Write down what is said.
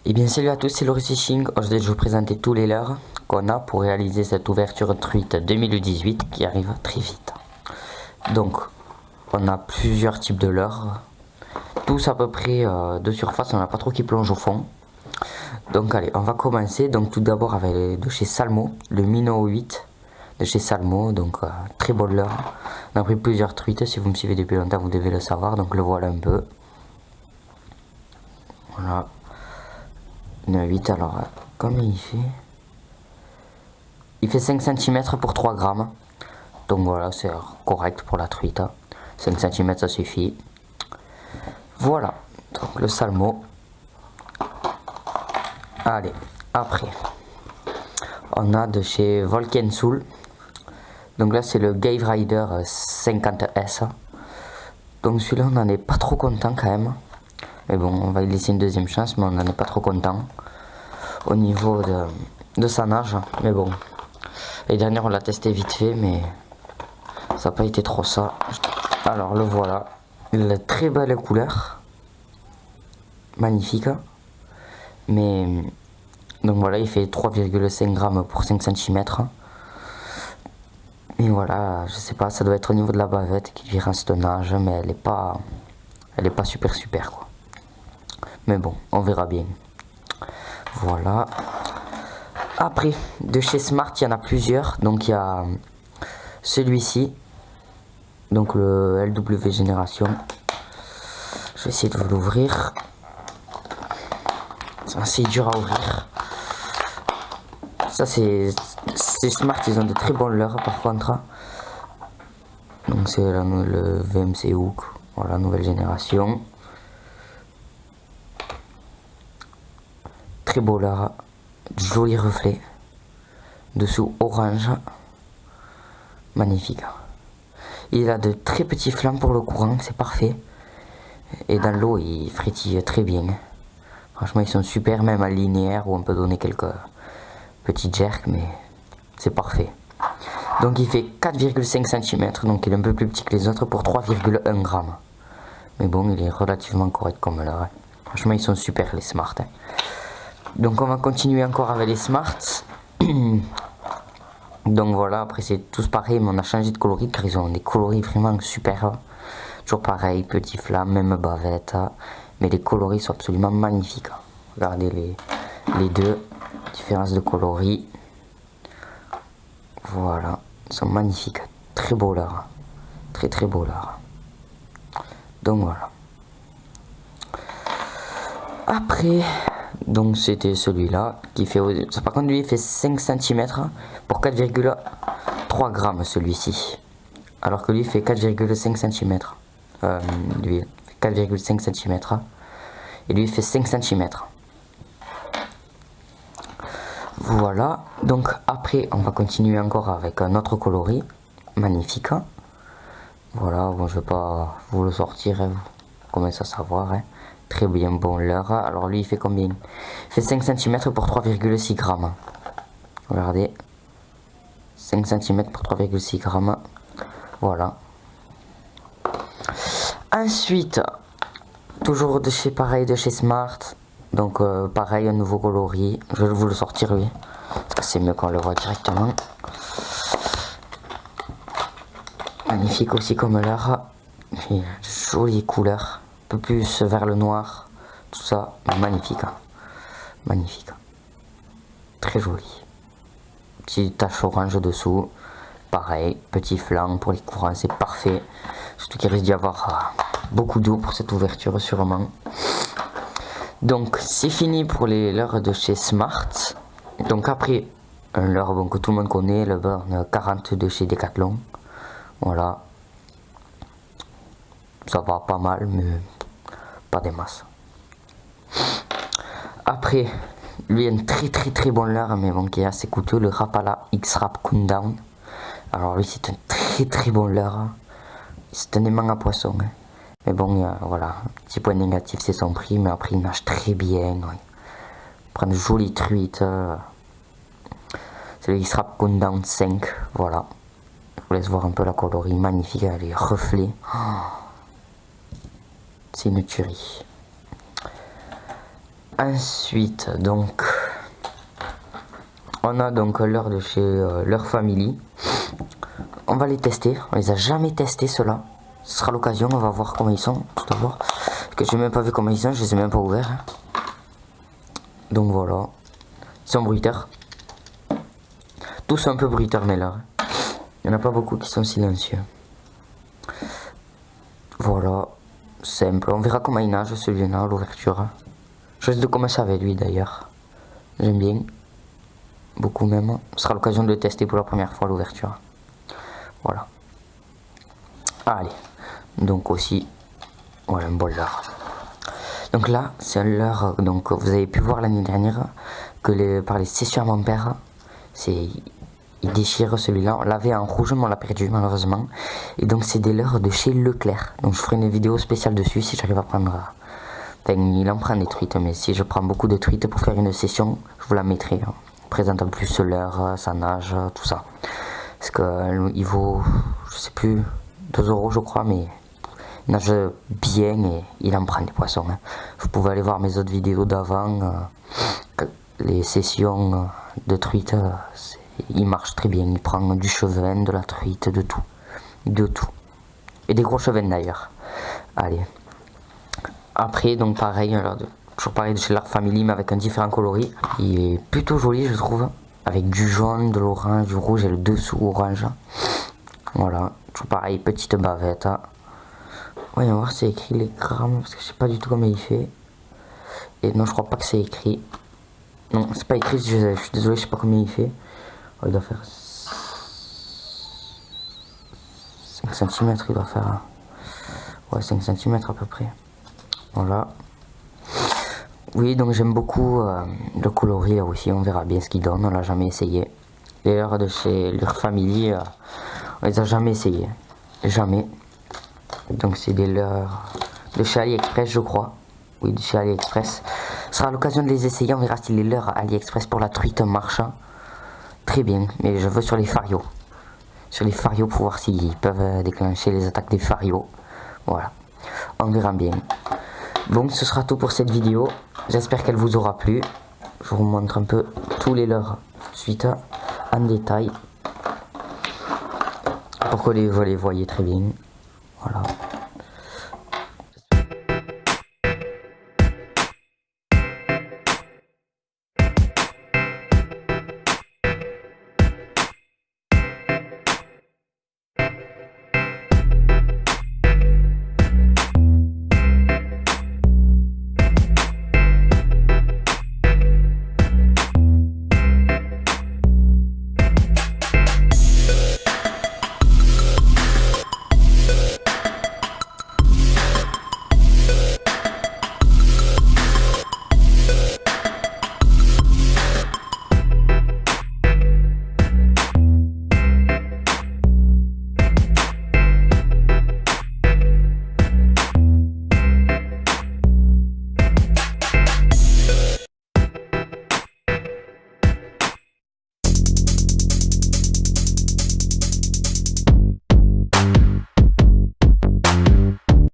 Et bien salut à tous, c'est Loris Fishing. Aujourd'hui je vais vous présenter tous les leurres qu'on a pour réaliser cette ouverture truite 2018 qui arrive très vite. Donc on a plusieurs types de leurres, tous à peu près de surface, on n'a pas trop qui plonge au fond. Donc allez, on va commencer. Donc tout d'abord avec de chez Salmo, le Minnow 8 de chez Salmo, donc très beau leurre. On a pris plusieurs truites, si vous me suivez depuis longtemps vous devez le savoir, donc le voilà un peu. Voilà. 8, alors combien il fait? Il fait 5 cm pour 3 grammes. Donc voilà, c'est correct pour la truite. 5 cm ça suffit. Voilà, donc le salmo. Allez, après, on a de chez Volken Soul. Donc là c'est le Gave Rider 50S. Donc celui-là on n'en est pas trop content quand même. Mais bon, on va lui laisser une deuxième chance, mais on n'en est pas trop content au niveau de sa nage. Mais bon, les dernières on l'a testé vite fait, mais ça n'a pas été trop ça. Alors le voilà, il a très belle couleur, magnifique. Mais donc voilà, il fait 3,5 grammes pour 5 cm. Et voilà, je sais pas, ça doit être au niveau de la bavette qui lui reste nage, mais elle est pas super quoi. Mais bon, on verra bien. Voilà. Après, de chez Smart, il y en a plusieurs. Donc il y a celui-ci. Donc le LW Génération. Je vais essayer de vous l'ouvrir. C'est assez dur à ouvrir. Ça c'est Smart, ils ont de très bons leurres par contre. Donc c'est le VMC Hook. Voilà, nouvelle génération. Très beau leurre, joli reflet, dessous orange, magnifique. Il a de très petits flammes pour le courant, c'est parfait. Et dans l'eau, il frétille très bien. Franchement, ils sont super, même à linéaire où on peut donner quelques petits jerks, mais c'est parfait. Donc il fait 4,5 cm, donc il est un peu plus petit que les autres pour 3,1 grammes. Mais bon, il est relativement correct comme leurre. Franchement, ils sont super les Smart. Donc on va continuer encore avec les Smart. Donc voilà, après c'est tous pareil, mais on a changé de coloris car ils ont des coloris vraiment super. Toujours pareil, petit flamme, même bavette. Mais les coloris sont absolument magnifiques. Regardez les deux, différence de coloris. Voilà, ils sont magnifiques. Très beau leurre. Très beau leurre. Donc voilà. Après... donc c'était celui-là qui fait, par contre lui il fait 5 cm pour 4,3 grammes celui-ci, alors que lui fait 4,5 cm, lui 4,5 cm et lui il fait 5 cm. Voilà, donc après on va continuer encore avec un autre coloris magnifique. Voilà, bon je vais pas vous le sortir, hein, vous commencez à savoir, hein. Très bien bon leurre. Alors lui il fait combien? Il fait 5 cm pour 3,6 grammes. Regardez. 5 cm pour 3,6 grammes. Voilà. Ensuite, toujours de chez pareil, de chez Smart. Donc pareil, un nouveau coloris. Je vais vous le sortir lui. Parce que c'est mieux qu'on le voit directement. Magnifique aussi comme leurre. Jolie couleur. Un peu plus vers le noir, tout ça, magnifique, magnifique, très joli. Petite tache orange dessous, pareil, petit flanc pour les courants, c'est parfait. Surtout qu'il risque d'y avoir beaucoup d'eau pour cette ouverture sûrement. Donc c'est fini pour les leurres de chez Smart. Donc après un leurre bon, que tout le monde connaît, le Burn 40 de chez Decathlon. Voilà, ça va pas mal mais pas des masses. Après, lui un très bon leurre, mais bon qui est assez coûteux, le Rapala X-Rap Countdown. Alors lui c'est un très bon leurre. C'est un aimant à poisson. Hein. Mais bon, voilà, un petit point négatif c'est son prix, mais après il nage très bien. Ouais. Il prend de jolies truites. C'est le X-Rap Countdown 5, voilà. Je vous laisse voir un peu la coloris magnifique, les reflets. Oh. C'est une tuerie. Ensuite, donc, on a donc l'heure de chez leur family. On va les tester. On les a jamais testés ceux-là. Ce sera l'occasion. On va voir comment ils sont tout d'abord. Parce que j'ai même pas vu comment ils sont. Je les ai même pas ouverts. Donc voilà. Ils sont bruiteurs. Tous un peu bruiteurs, mais là, il n'y en a pas beaucoup qui sont silencieux. Voilà. Simple. On verra comment il nage celui-là à l'ouverture. Je risque de commencer avec lui d'ailleurs. J'aime bien. Beaucoup même. Ce sera l'occasion de le tester pour la première fois à l'ouverture. Voilà. Allez. Donc aussi. Voilà un bon leurre. Donc là, c'est un leurre. Donc vous avez pu voir l'année dernière que par les sessions à mon père, il déchire celui-là. On l'avait en rouge, mais on l'a perdu malheureusement. Et donc c'est des leurres de chez Leclerc. Donc je ferai une vidéo spéciale dessus si j'arrive à prendre. Enfin, il en prend des truites, mais si je prends beaucoup de truites pour faire une session, je vous la mettrai. Présente un plus ce leurre, sa nage, tout ça. Parce que il vaut, je sais plus, 2 € je crois, mais il nage bien et il en prend des poissons. Vous pouvez aller voir mes autres vidéos d'avant. Les sessions de truite, il marche très bien. Il prend du chevin, de la truite, de tout. De tout. Et des gros chevins d'ailleurs. Allez. Après, donc pareil, toujours pareil de chez leur family, mais avec un différent coloris. Il est plutôt joli, je trouve. Avec du jaune, de l'orange, du rouge et le dessous orange. Voilà. Toujours pareil, petite bavette. Voyons voir si c'est écrit les grammes, parce que je sais pas du tout comment il fait. Et non, je crois pas que c'est écrit. Non, c'est pas écrit, je suis désolé, je sais pas combien il fait. Oh, il doit faire 5 cm, il doit faire. Ouais, 5 cm à peu près. Voilà. Oui, donc j'aime beaucoup le coloris là aussi, on verra bien ce qu'il donne, on l'a jamais essayé. Les leurres de chez leur family, on les a jamais essayé. Jamais. Donc c'est des leurres de chez AliExpress, je crois. Oui, de chez AliExpress. Ce sera l'occasion de les essayer, on verra si les leurres AliExpress pour la truite marchent. Très bien, mais je veux sur les farios. Sur les farios pour voir s'ils peuvent déclencher les attaques des farios. Voilà, on verra bien. Donc ce sera tout pour cette vidéo. J'espère qu'elle vous aura plu. Je vous montre un peu tous les leurres suite en détail. Pour que vous les voyez très bien. Voilà.